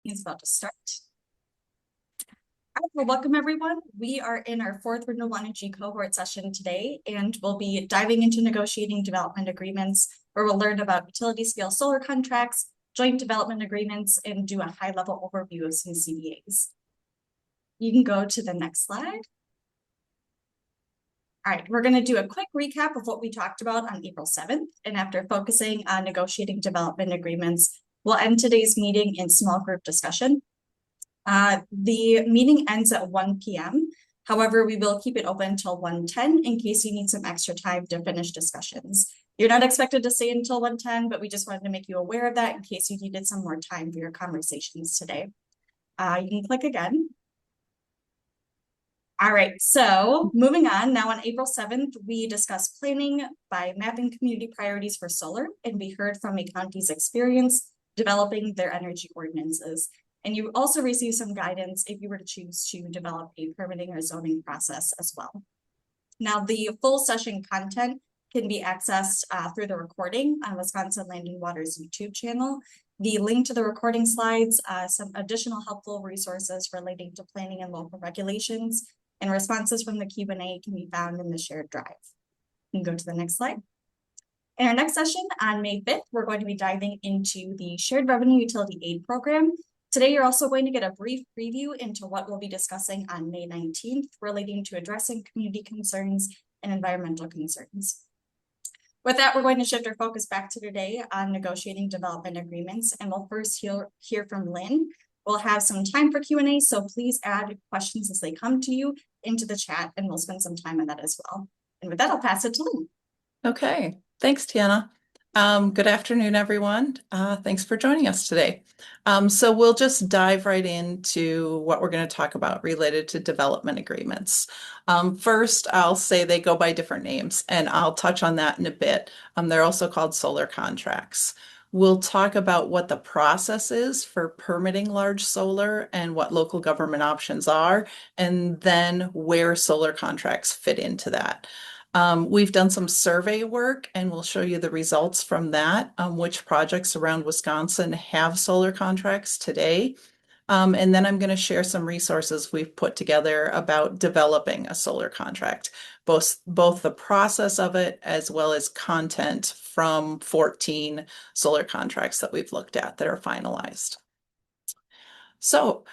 He's about to start. All right, well, welcome everyone. We are in our fourth Renewable Energy Cohort session today, and we'll be diving into negotiating development agreements, where we'll learn about utility scale solar contracts, joint development agreements, and do a high level overview of some CDAs. You can go to the next slide. All right, we're going to do a quick recap of what we talked about on April 7th. And after focusing on negotiating development agreements, we'll end today's meeting in small group discussion. The meeting ends at 1 p.m. However, we will keep it open until 1:10 in case you need some extra time to finish discussions. You're not expected to stay until 1:10, but we just wanted to make you aware of that in case you needed some more time for your conversations today. You can click again. All right, so moving on, now on April 7th, we discussed planning by mapping community priorities for solar, and we heard from a county's experience developing their energy ordinances. And you also received some guidance if you were to choose to develop a permitting or zoning process as well. Now, the full session content can be accessed through the recording on Wisconsin Land and Water's YouTube channel. The link to the recording slides, some additional helpful resources relating to planning and local regulations, and responses from the Q&A can be found in the shared drive. You can go to the next slide. In our next session on May 5th, we're going to be diving into the Shared Revenue Utility Aid Program. Today, you're also going to get a brief preview into what we'll be discussing on May 19th relating to addressing community concerns and environmental concerns. With that, we're going to shift our focus back to today on negotiating development agreements, and we'll first hear from Lynn. We'll have some time for Q&A, so please add questions as they come to you into the chat, and we'll spend some time on that as well. And with that, I'll pass it to Lynn. Okay, thanks, Tiana. Good afternoon, everyone. Thanks for joining us today. So we'll just dive right into what we're going to talk about related to development agreements. First, I'll say they go by different names, and I'll touch on that in a bit. They're also called solar contracts. We'll talk about what the process is for permitting large solar and what local government options are, and then where solar contracts fit into that. We've done some survey work, and we'll show you the results from that, which projects around Wisconsin have solar contracts today. And then I'm going to share some resources we've put together about developing a solar contract, both the process of it as well as content from 14 solar contracts that we've looked at that are finalized. So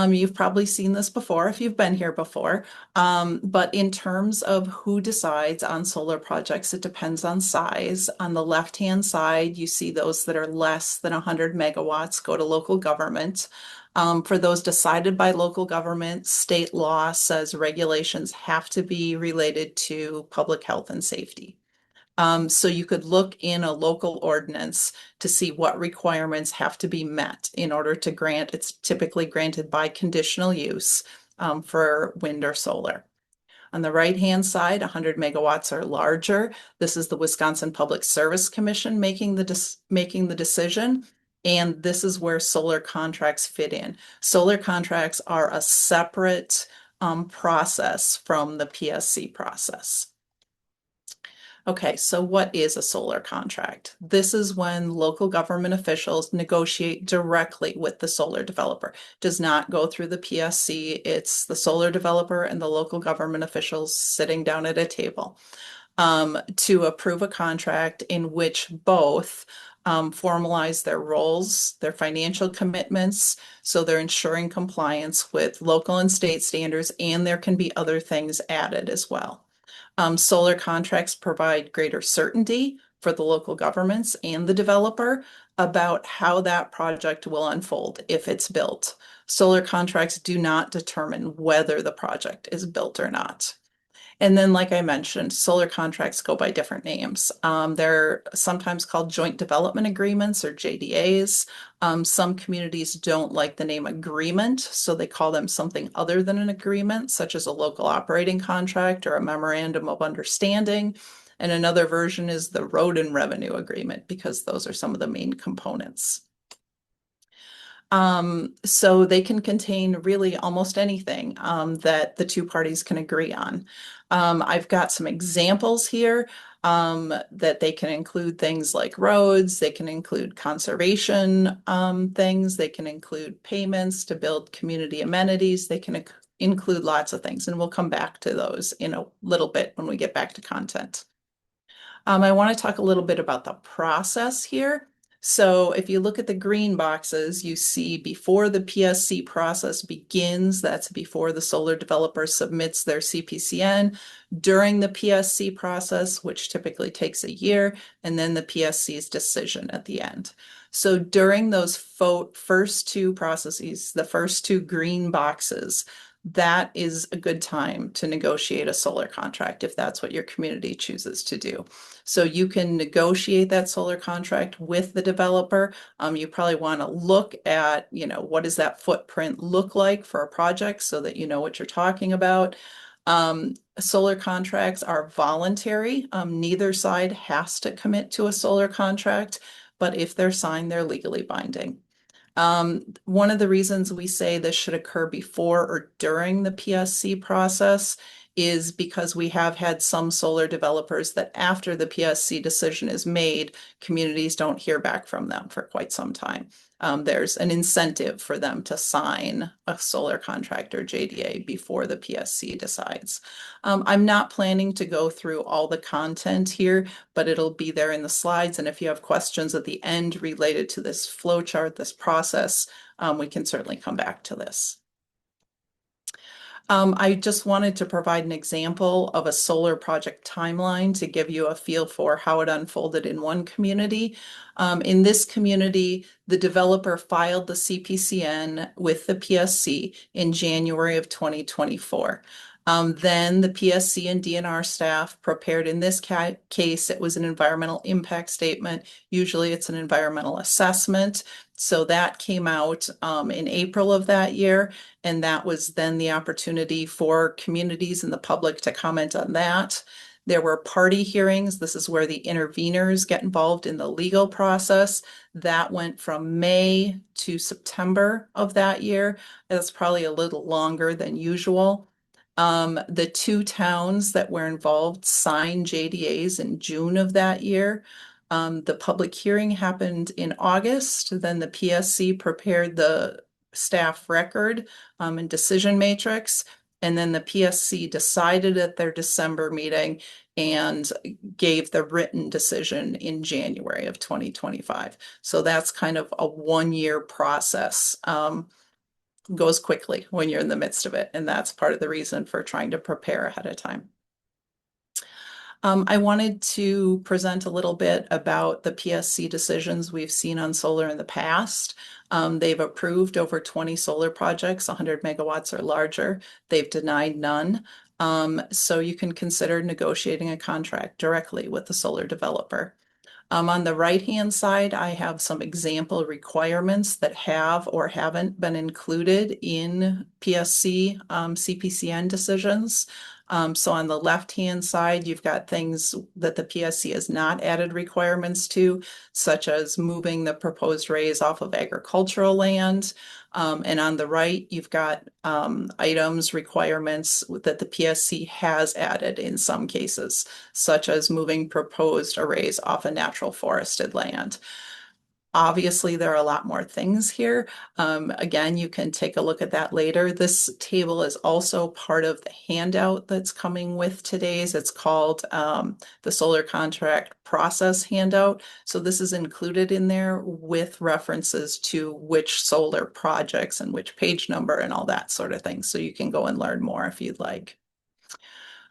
you've probably seen this before if you've been here before, but in terms of who decides on solar projects, it depends on size. On the left-hand side, you see those that are less than 100 megawatts go to local government. For those decided by local government, state law says regulations have to be related to public health and safety. So you could look in a local ordinance to see what requirements have to be met in order to grant. It's typically granted by conditional use for wind or solar. On the right-hand side, 100 megawatts or larger. This is the Wisconsin Public Service Commission making the decision. And this is where solar contracts fit in. Solar contracts are a separate process from the PSC process. Okay, so what is a solar contract? This is when local government officials negotiate directly with the solar developer. It does not go through the PSC. It's the solar developer and the local government officials sitting down at a table to approve a contract in which both formalize their roles, their financial commitments, so they're ensuring compliance with local and state standards, and there can be other things added as well. Solar contracts provide greater certainty for the local governments and the developer about how that project will unfold if it's built. Solar contracts do not determine whether the project is built or not. And then, like I mentioned, solar contracts go by different names. They're sometimes called joint development agreements or JDAs. Some communities don't like the name agreement, so they call them something other than an agreement, such as a local operating contract or a memorandum of understanding. And another version is the road and revenue agreement, because those are some of the main components. So they can contain really almost anything that the two parties can agree on. I've got some examples here that they can include things like roads, they can include conservation things, they can include payments to build community amenities, they can include lots of things, and we'll come back to those in a little bit when we get back to content. I want to talk a little bit about the process here. So if you look at the green boxes, you see before the PSC process begins, that's before the solar developer submits their CPCN, during the PSC process, which typically takes a year, and then the PSC's decision at the end. So during those first two processes, the first two green boxes, that is a good time to negotiate a solar contract if that's what your community chooses to do. So you can negotiate that solar contract with the developer. You probably want to look at, what does that footprint look like for a project so that you know what you're talking about. Solar contracts are voluntary. Neither side has to commit to a solar contract, but if they're signed, they're legally binding. One of the reasons we say this should occur before or during the PSC process is because we have had some solar developers that after the PSC decision is made, communities don't hear back from them for quite some time. There's an incentive for them to sign a solar contract or JDA before the PSC decides. I'm not planning to go through all the content here, but it'll be there in the slides. And if you have questions at the end related to this flow chart, this process, we can certainly come back to this. I just wanted to provide an example of a solar project timeline to give you a feel for how it unfolded in one community. In this community, the developer filed the CPCN with the PSC in January of 2024. Then the PSC and DNR staff prepared, in this case, it was an environmental impact statement. Usually it's an environmental assessment. So that came out in April of that year, and that was then the opportunity for communities and the public to comment on that. There were party hearings. This is where the interveners get involved in the legal process. That went from May to September of that year. That's probably a little longer than usual. The two towns that were involved signed JDAs in June of that year. The public hearing happened in August. Then the PSC prepared the staff record and decision matrix. And then the PSC decided at their December meeting and gave the written decision in January of 2025. So that's kind of a 1-year process. Goes quickly when you're in the midst of it. And that's part of the reason for trying to prepare ahead of time. I wanted to present a little bit about the PSC decisions we've seen on solar in the past. They've approved over 20 solar projects, 100 megawatts or larger. They've denied none. So you can consider negotiating a contract directly with the solar developer. On the right-hand side, I have some example requirements that have or haven't been included in PSC CPCN decisions. So on the left-hand side, you've got things that the PSC has not added requirements to, such as moving the proposed raise off of agricultural land. And on the right, you've got items, requirements that the PSC has added in some cases, such as moving proposed arrays off of natural forested land. Obviously, there are a lot more things here. Again, you can take a look at that later. This table is also part of the handout that's coming with today's. It's called the Solar Contract Process Handout. So this is included in there with references to which solar projects and which page number and all that sort of thing. So you can go and learn more if you'd like.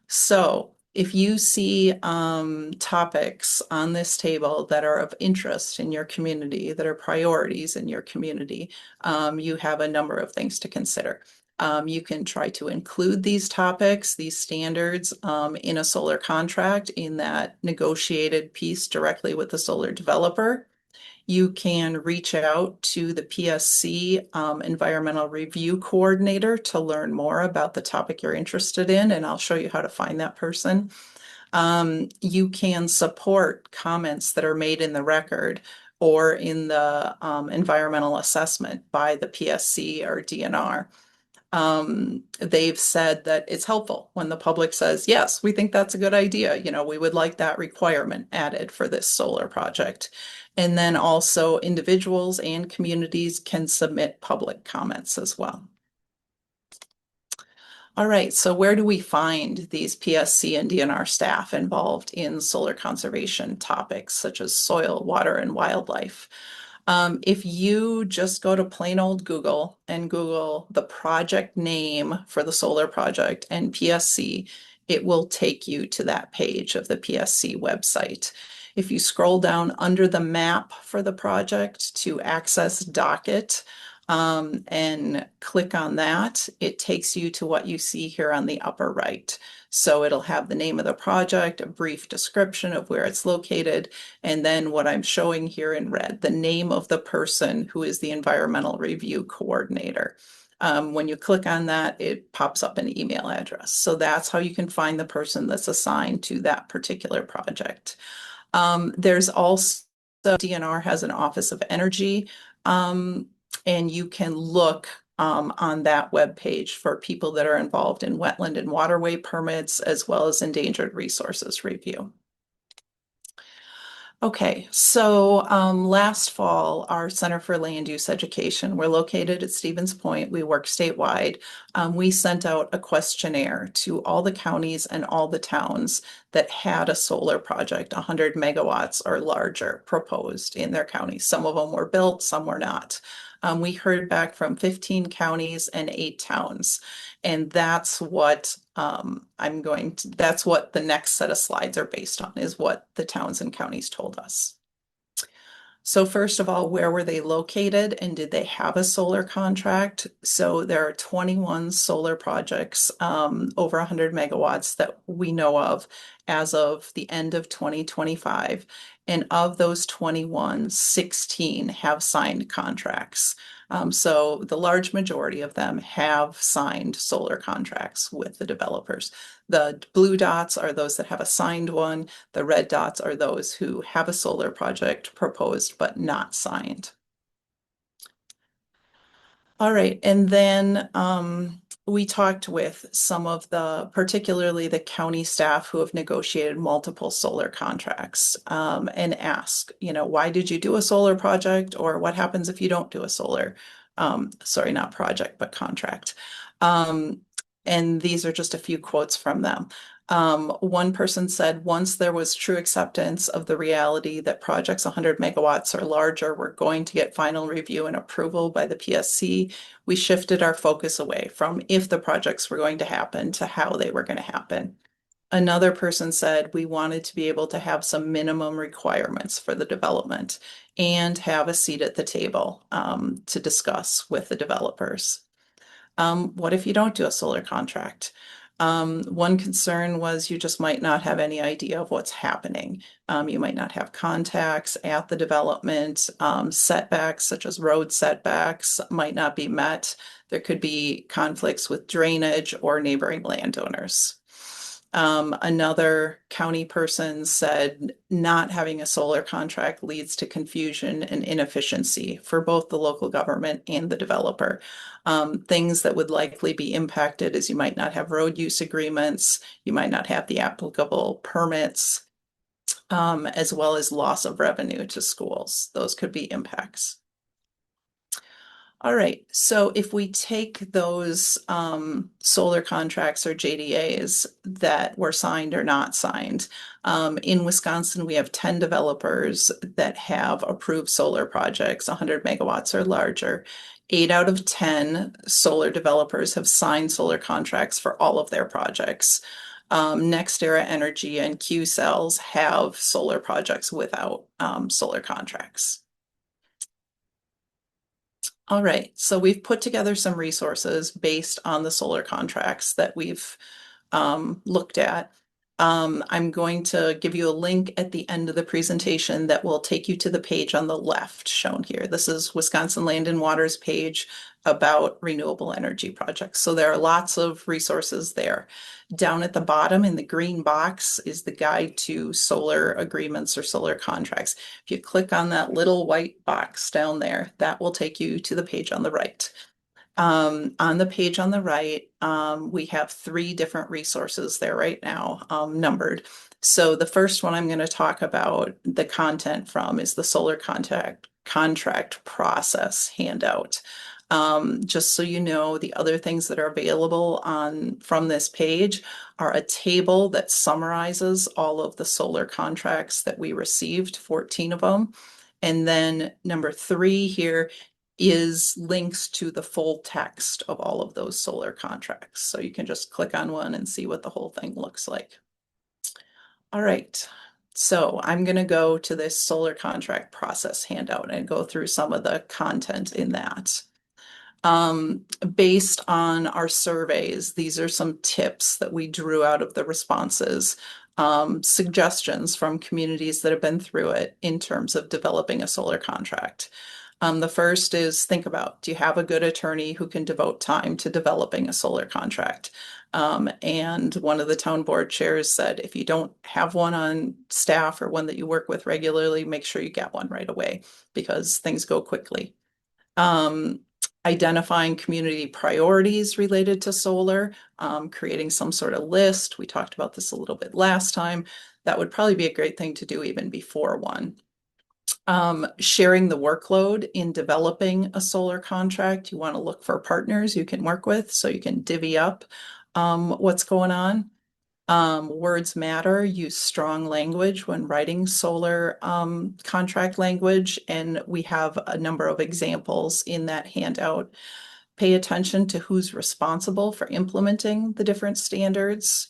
So if you see topics on this table that are of interest in your community, that are priorities in your community, you have a number of things to consider. You can try to include these topics, these standards, in a solar contract in that negotiated piece directly with the solar developer. You can reach out to the PSC Environmental Review Coordinator to learn more about the topic you're interested in, and I'll show you how to find that person. You can support comments that are made in the record or in the environmental assessment by the PSC or DNR. They've said that it's helpful when the public says, yes, we think that's a good idea. You know, we would like that requirement added for this solar project. And then also individuals and communities can submit public comments as well. All right, so where do we find these PSC and DNR staff involved in solar conservation topics such as soil, water, and wildlife? If you just go to plain old Google and Google the project name for the solar project and PSC, it will take you to that page of the PSC website. If you scroll down under the map for the project to access docket, and click on that, it takes you to what you see here on the upper right. So it'll have the name of the project, a brief description of where it's located, and then what I'm showing here in red, the name of the person who is the environmental review coordinator. When you click on that, it pops up an email address. So that's how you can find the person that's assigned to that particular project. There's also, DNR has an Office of Energy, and you can look on that webpage for people that are involved in wetland and waterway permits, as well as endangered resources review. Okay, so last fall, our Center for Land Use Education, we're located at Stevens Point. We work statewide. We sent out a questionnaire to all the counties and all the towns that had a solar project, 100 megawatts or larger, proposed in their county. Some of them were built, some were not. We heard back from 15 counties and 8 towns. And that's what that's what the next set of slides are based on, is what the towns and counties told us. So first of all, where were they located and did they have a solar contract? So there are 21 solar projects over 100 megawatts that we know of as of the end of 2025. And of those 21, 16 have signed contracts. So the large majority of them have signed solar contracts with the developers. The blue dots are those that have a signed one. The red dots are those who have a solar project proposed but not signed. All right, and then we talked with some of particularly the county staff who have negotiated multiple solar contracts, and asked, why did you do a solar project, or what happens if you don't do a solar, sorry, not project, but contract. And these are just a few quotes from them. One person said, once there was true acceptance of the reality that projects 100 megawatts or larger were going to get final review and approval by the PSC, we shifted our focus away from if the projects were going to happen to how they were going to happen. Another person said we wanted to be able to have some minimum requirements for the development and have a seat at the table to discuss with the developers. What if you don't do a solar contract? One concern was you just might not have any idea of what's happening. You might not have contacts at the development. Setbacks such as road setbacks might not be met. There could be conflicts with drainage or neighboring landowners. Another county person said not having a solar contract leads to confusion and inefficiency for both the local government and the developer. Things that would likely be impacted is you might not have road use agreements, you might not have the applicable permits, as well as loss of revenue to schools. Those could be impacts. All right, so if we take those solar contracts or JDAs that were signed or not signed, in Wisconsin, we have 10 developers that have approved solar projects, 100 megawatts or larger. 8 out of 10 solar developers have signed solar contracts for all of their projects. NextEra Energy and Q-Cells have solar projects without solar contracts. All right, so we've put together some resources based on the solar contracts that we've looked at. I'm going to give you a link at the end of the presentation that will take you to the page on the left shown here. This is Wisconsin Land and Water's page about renewable energy projects. So there are lots of resources there. Down at the bottom in the green box is the guide to solar agreements or solar contracts. If you click on that little white box down there, that will take you to the page on the right. On the page on the right, we have 3 different resources there right now, numbered. So the first one I'm going to talk about the content from is the solar contract process handout. Just so you know, the other things that are available from this page are a table that summarizes all of the solar contracts that we received, 14 of them. And then number 3 here is links to the full text of all of those solar contracts. So you can just click on one and see what the whole thing looks like. All right, so I'm going to go to this solar contract process handout and go through some of the content in that. Based on our surveys, these are some tips that we drew out of the responses, suggestions from communities that have been through it in terms of developing a solar contract. The first is think about, do you have a good attorney who can devote time to developing a solar contract? And one of the town board chairs said, if you don't have one on staff or one that you work with regularly, make sure you get one right away because things go quickly. Identifying community priorities related to solar, creating some sort of list. We talked about this a little bit last time. That would probably be a great thing to do even before one. Sharing the workload in developing a solar contract. You want to look for partners you can work with so you can divvy up what's going on. Words matter. Use strong language when writing solar contract language, and we have a number of examples in that handout. Pay attention to who's responsible for implementing the different standards.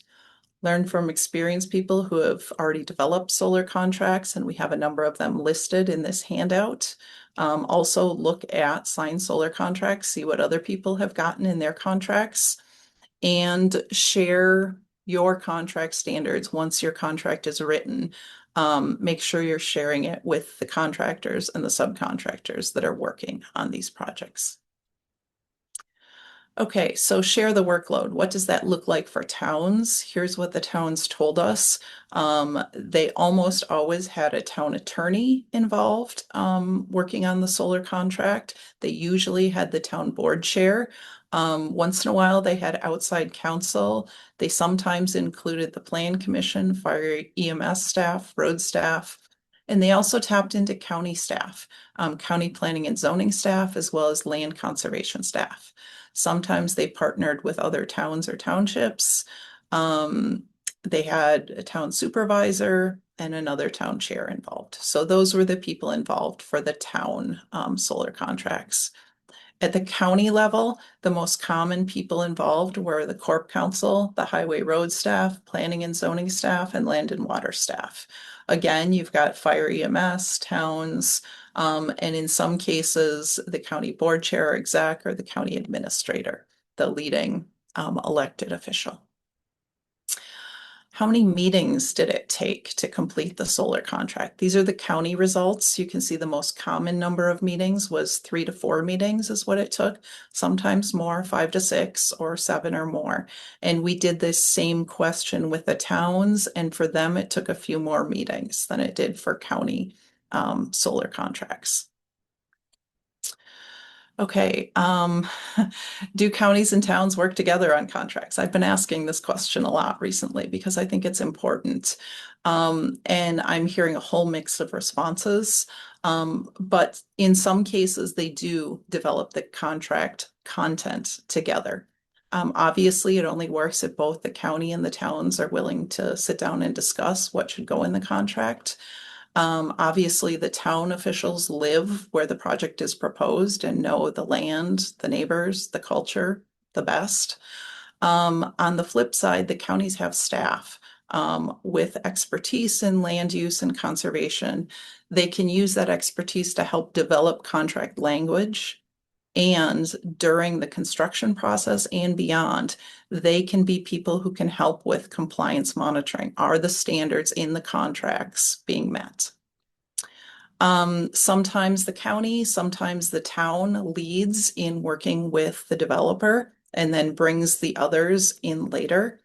Learn from experienced people who have already developed solar contracts, and we have a number of them listed in this handout. Also look at signed solar contracts, see what other people have gotten in their contracts, and share your contract standards once your contract is written. Make sure you're sharing it with the contractors and the subcontractors that are working on these projects. Okay, so share the workload. What does that look like for towns? Here's what the towns told us. They almost always had a town attorney involved working on the solar contract. They usually had the town board chair. Once in a while, they had outside counsel. They sometimes included the plan commission, fire EMS staff, road staff, and they also tapped into county staff, county planning and zoning staff, as well as land conservation staff. Sometimes they partnered with other towns or townships. They had a town supervisor and another town chair involved. So those were the people involved for the town solar contracts. At the county level, the most common people involved were the Corp Council, the highway road staff, planning and zoning staff, and land and water staff. Again, you've got fire EMS, towns, and in some cases, the county board chair or exec or the county administrator, the leading elected official. How many meetings did it take to complete the solar contract? These are the county results. You can see the most common number of meetings was 3 to 4 meetings is what it took. Sometimes more, 5 to 6 or 7 or more. And we did this same question with the towns, and for them, it took a few more meetings than it did for county solar contracts. Okay, do counties and towns work together on contracts? I've been asking this question a lot recently because I think it's important. And I'm hearing a whole mix of responses. But in some cases, they do develop the contract content together. Obviously, it only works if both the county and the towns are willing to sit down and discuss what should go in the contract. Obviously, the town officials live where the project is proposed and know the land, the neighbors, the culture the best. On the flip side, the counties have staff with expertise in land use and conservation. They can use that expertise to help develop contract language And during the construction process and beyond, they can be people who can help with compliance monitoring. Are the standards in the contracts being met? Sometimes the county, sometimes the town leads in working with the developer and then brings the others in later.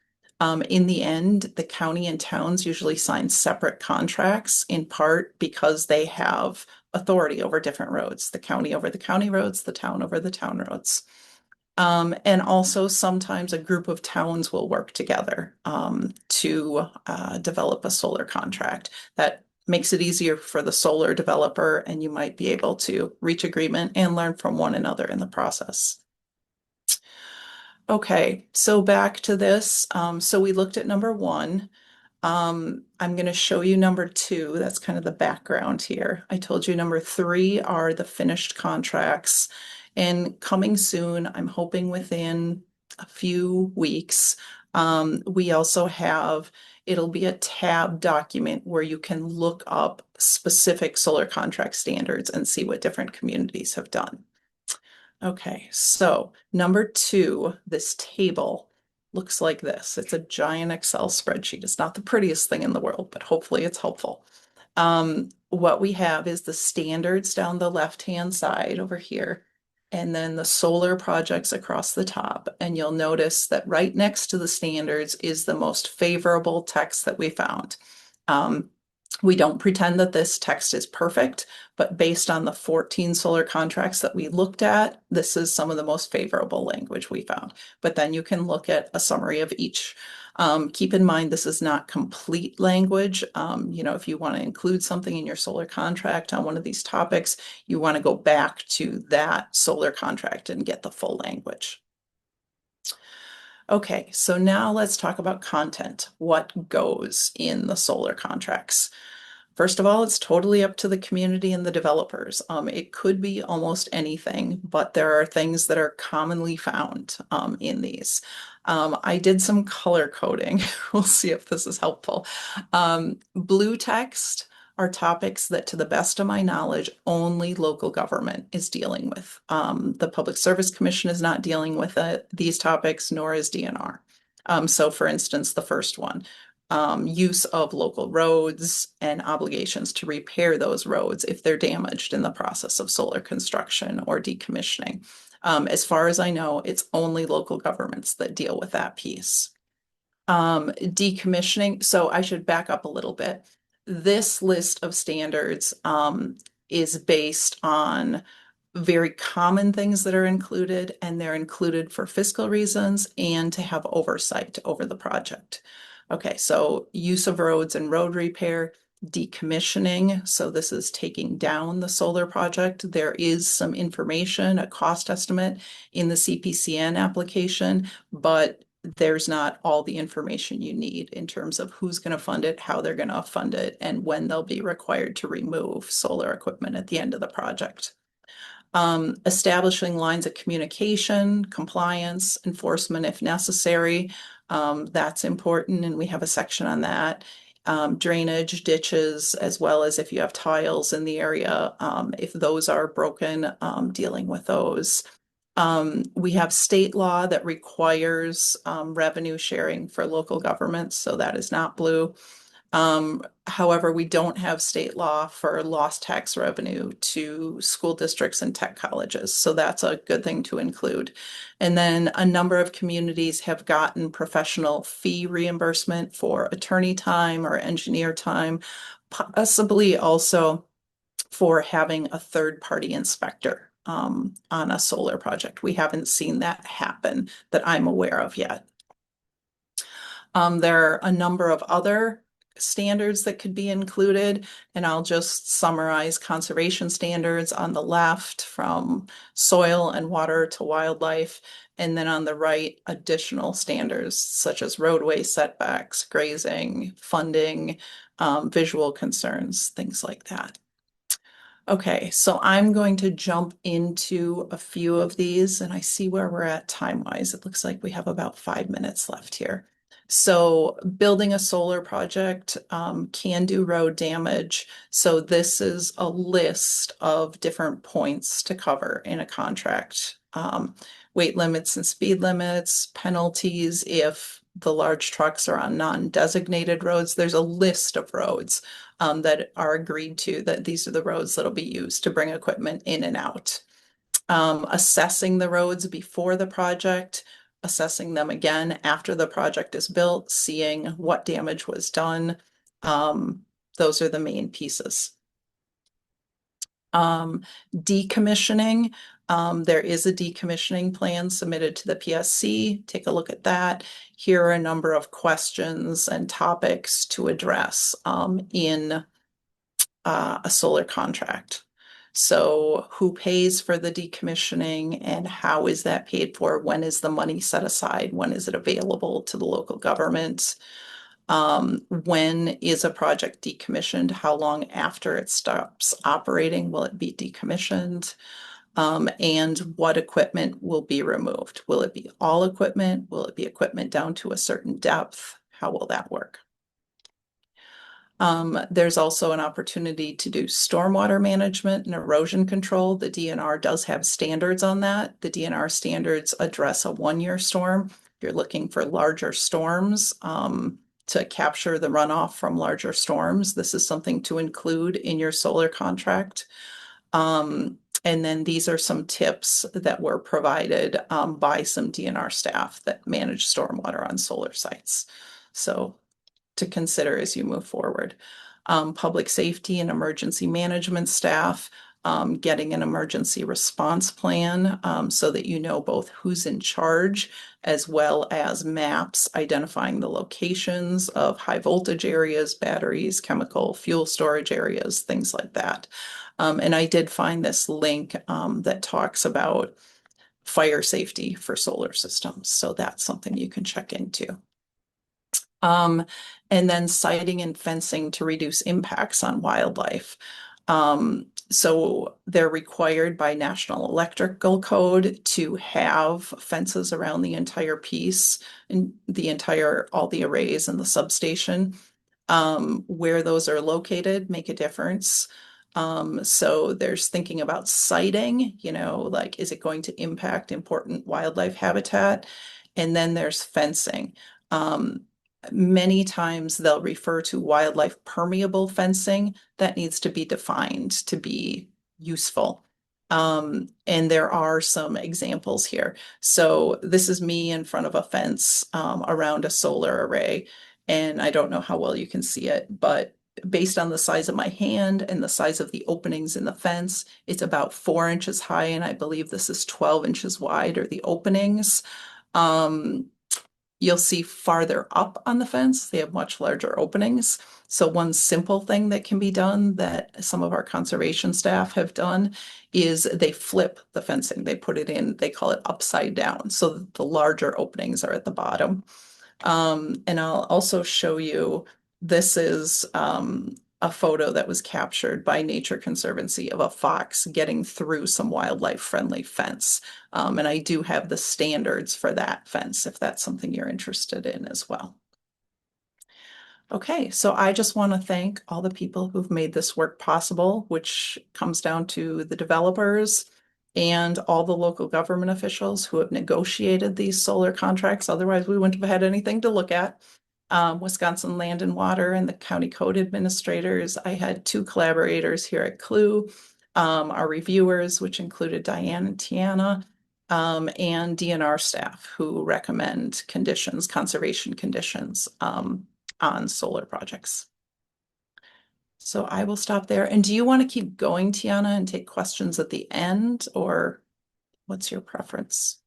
In the end, the county and towns usually sign separate contracts, in part because they have authority over different roads, the county over the county roads, the town over the town roads. And also sometimes a group of towns will work together to develop a solar contract. That makes it easier for the solar developer, and you might be able to reach agreement and learn from one another in the process. Okay, so back to this. So we looked at number one. I'm going to show you number two. That's kind of the background here. I told you number three are the finished contracts. And coming soon, I'm hoping within a few weeks, we also have, it'll be a tab document where you can look up specific solar contract standards and see what different communities have done. Okay, so number two, this table looks like this. It's a giant Excel spreadsheet. It's not the prettiest thing in the world, but hopefully it's helpful. What we have is the standards down the left-hand side over here, and then the solar projects across the top. And you'll notice that right next to the standards is the most favorable text that we found. We don't pretend that this text is perfect, but based on the 14 solar contracts that we looked at, this is some of the most favorable language we found. But then you can look at a summary of each. Keep in mind, this is not complete language. If you want to include something in your solar contract on one of these topics, you want to go back to that solar contract and get the full language. Okay, so now let's talk about content. What goes in the solar contracts? First of all, it's totally up to the community and the developers. It could be almost anything, but there are things that are commonly found in these. I did some color coding. We'll see if this is helpful. Blue text are topics that, to the best of my knowledge, only local government is dealing with. The Public Service Commission is not dealing with these topics, nor is DNR. So for instance, the first one, use of local roads and obligations to repair those roads if they're damaged in the process of solar construction or decommissioning. As far as I know, it's only local governments that deal with that piece. Decommissioning, so I should back up a little bit. This list of standards is based on very common things that are included, and they're included for fiscal reasons and to have oversight over the project. Okay, so use of roads and road repair, decommissioning. So this is taking down the solar project. There is some information, a cost estimate in the CPCN application, but there's not all the information you need in terms of who's going to fund it, how they're going to fund it, and when they'll be required to remove solar equipment at the end of the project. Establishing lines of communication, compliance, enforcement if necessary. That's important, and we have a section on that. Drainage, ditches, as well as if you have tiles in the area, if those are broken, dealing with those. We have state law that requires revenue sharing for local governments, so that is not blue. However, we don't have state law for lost tax revenue to school districts and tech colleges, so that's a good thing to include. And then a number of communities have gotten professional fee reimbursement for attorney time or engineer time, possibly also for having a third-party inspector on a solar project. We haven't seen that happen that I'm aware of yet. There are a number of other standards that could be included, and I'll just summarize conservation standards on the left, from soil and water to wildlife, and then on the right, additional standards such as roadway setbacks, grazing, funding, visual concerns, things like that. Okay, so I'm going to jump into a few of these, and I see where we're at time-wise. It looks like we have about 5 minutes left here. So building a solar project can do road damage. So this is a list of different points to cover in a contract. Weight limits and speed limits, penalties if the large trucks are on non-designated roads. There's a list of roads that are agreed to, that these are the roads that'll be used to bring equipment in and out. Assessing the roads before the project, assessing them again after the project is built, seeing what damage was done. Those are the main pieces. Decommissioning, there is a decommissioning plan submitted to the PSC. Take a look at that. Here are a number of questions and topics to address in a solar contract. So who pays for the decommissioning and how is that paid for? When is the money set aside? When is it available to the local government? When is a project decommissioned? How long after it stops operating will it be decommissioned? And what equipment will be removed? Will it be all equipment? Will it be equipment down to a certain depth? How will that work? There's also an opportunity to do stormwater management and erosion control. The DNR does have standards on that. The DNR standards address a one-year storm. If you're looking for larger storms, to capture the runoff from larger storms, this is something to include in your solar contract. And then these are some tips that were provided by some DNR staff that manage stormwater on solar sites. So to consider as you move forward. Public safety and emergency management staff, getting an emergency response plan so that you know both who's in charge as well as maps identifying the locations of high voltage areas, batteries, chemical, fuel storage areas, things like that. And I did find this link that talks about fire safety for solar systems. So that's something you can check into. And then siting and fencing to reduce impacts on wildlife. So they're required by National Electrical Code to have fences around the entire piece and all the arrays and the substation. Where those are located make a difference. So there's thinking about siting, like, is it going to impact important wildlife habitat? And then there's fencing. Many times they'll refer to wildlife permeable fencing that needs to be defined to be useful. And there are some examples here. So this is me in front of a fence around a solar array. And I don't know how well you can see it, but based on the size of my hand and the size of the openings in the fence, it's about 4 inches high. And I believe this is 12 inches wide, or the openings. You'll see farther up on the fence, they have much larger openings. So one simple thing that can be done that some of our conservation staff have done is they flip the fencing. They put it in, they call it upside down. So the larger openings are at the bottom. And I'll also show you, this is a photo that was captured by Nature Conservancy of a fox getting through some wildlife friendly fence. And I do have the standards for that fence if that's something you're interested in as well. Okay, so I just want to thank all the people who've made this work possible, which comes down to the developers and all the local government officials who have negotiated these solar contracts. Otherwise, we wouldn't have had anything to look at. Wisconsin Land and Water and the county code administrators. I had 2 collaborators here at CLU, our reviewers, which included Diane and Tiana, and DNR staff who recommend conditions, conservation conditions on solar projects. So I will stop there. And do you want to keep going, Tiana, and take questions at the end, or what's your preference?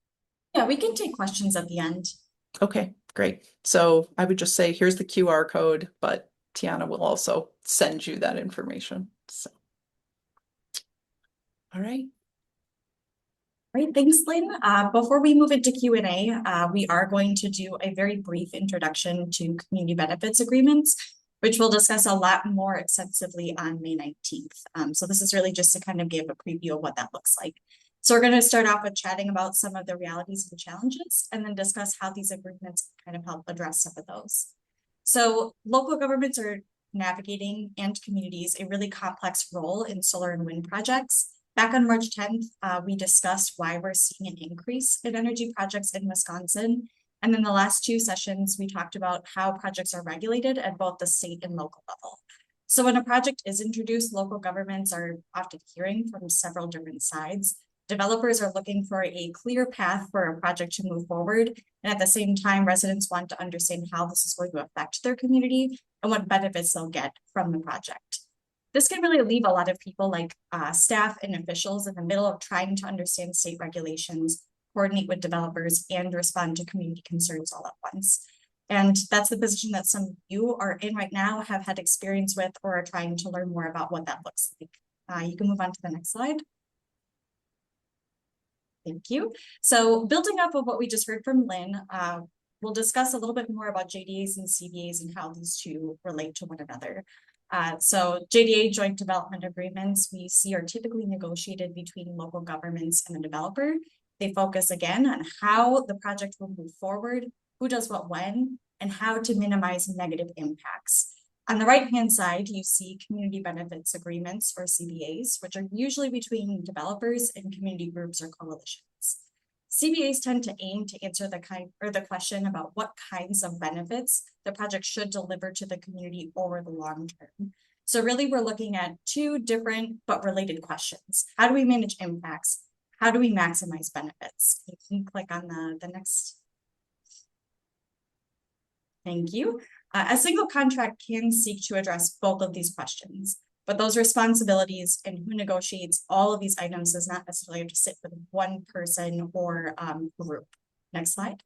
Yeah, we can take questions at the end. Okay, great. So I would just say, here's the QR code, but Tiana will also send you that information. So, all right. Great, thanks, Lynn. Before we move into Q&A, we are going to do a very brief introduction to community benefits agreements, which we'll discuss a lot more extensively on May 19th. So this is really just to kind of give a preview of what that looks like. So we're going to start off with chatting about some of the realities and challenges, and then discuss how these agreements kind of help address some of those. So local governments are navigating, and communities, a really complex role in solar and wind projects. Back on March 10th, we discussed why we're seeing an increase in energy projects in Wisconsin. And then the last two sessions, we talked about how projects are regulated at both the state and local level. So when a project is introduced, local governments are often hearing from several different sides. Developers are looking for a clear path for a project to move forward. And at the same time, residents want to understand how this is going to affect their community and what benefits they'll get from the project. This can really leave a lot of people like staff and officials in the middle of trying to understand state regulations, coordinate with developers, and respond to community concerns all at once. And that's the position that some of you are in right now, have had experience with, or are trying to learn more about what that looks like. You can move on to the next slide. Thank you. So building off of what we just heard from Lynn, we'll discuss a little bit more about JDAs and CBAs and how these two relate to one another. So JDA, joint development agreements, we see are typically negotiated between local governments and the developer. They focus again on how the project will move forward, who does what when, and how to minimize negative impacts. On the right-hand side, you see community benefits agreements, or CBAs, which are usually between developers and community groups or coalitions. CBAs tend to aim to answer the question about what kinds of benefits the project should deliver to the community over the long term. So really, we're looking at two different but related questions. How do we manage impacts? How do we maximize benefits? You can click on the next. Thank you. A single contract can seek to address both of these questions, but those responsibilities and who negotiates all of these items does not necessarily have to sit with one person or group. Next slide.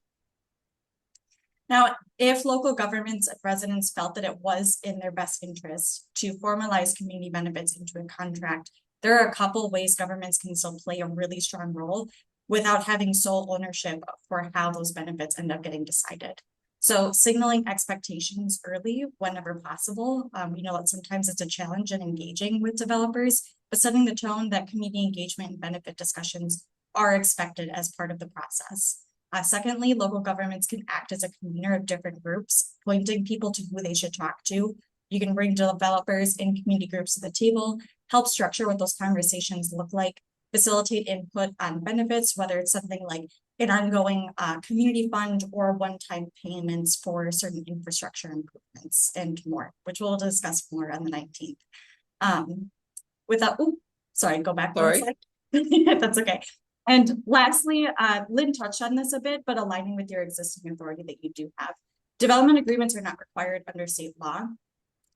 Now, if local governments and residents felt that it was in their best interest to formalize community benefits into a contract, there are a couple ways governments can still play a really strong role without having sole ownership for how those benefits end up getting decided. So signaling expectations early whenever possible. We know that sometimes it's a challenge in engaging with developers, but setting the tone that community engagement and benefit discussions are expected as part of the process. Secondly, local governments can act as a convener of different groups, pointing people to who they should talk to. You can bring developers and community groups to the table, help structure what those conversations look like, facilitate input on benefits, whether it's something like an ongoing community fund or one-time payments for certain infrastructure improvements and more, which we'll discuss more on the 19th. Go back one slide. That's okay. And lastly, Lynn touched on this a bit, but aligning with your existing authority that you do have. Development agreements are not required under state law,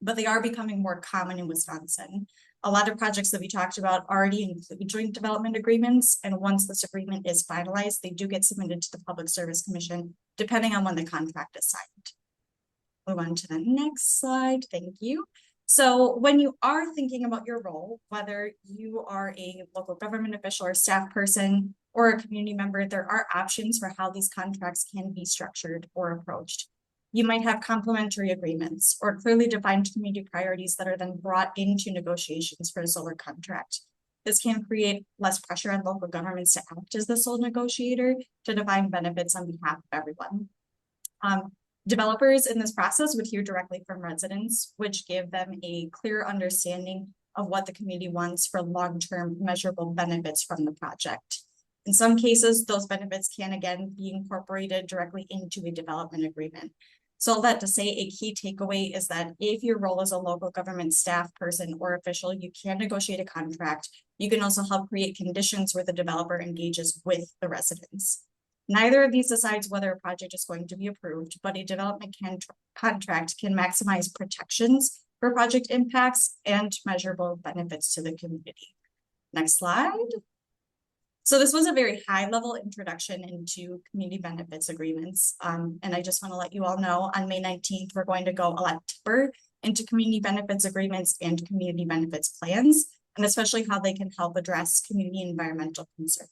but they are becoming more common in Wisconsin. A lot of projects that we talked about already include joint development agreements, and once this agreement is finalized, they do get submitted to the Public Service Commission, depending on when the contract is signed. Move on to the next slide. Thank you. So when you are thinking about your role, whether you are a local government official or staff person or a community member, there are options for how these contracts can be structured or approached. You might have complementary agreements or clearly defined community priorities that are then brought into negotiations for a solar contract. This can create less pressure on local governments to act as the sole negotiator to define benefits on behalf of everyone. Developers in this process would hear directly from residents, which give them a clear understanding of what the community wants for long-term measurable benefits from the project. In some cases, those benefits can again be incorporated directly into a development agreement. So all that to say, a key takeaway is that if your role as a local government staff person or official, you can negotiate a contract. You can also help create conditions where the developer engages with the residents. Neither of these decides whether a project is going to be approved, but a development contract can maximize protections for project impacts and measurable benefits to the community. Next slide. So this was a very high-level introduction into community benefits agreements. And I just want to let you all know on May 19th, we're going to go a lot deeper into community benefits agreements and community benefits plans, and especially how they can help address community environmental concerns.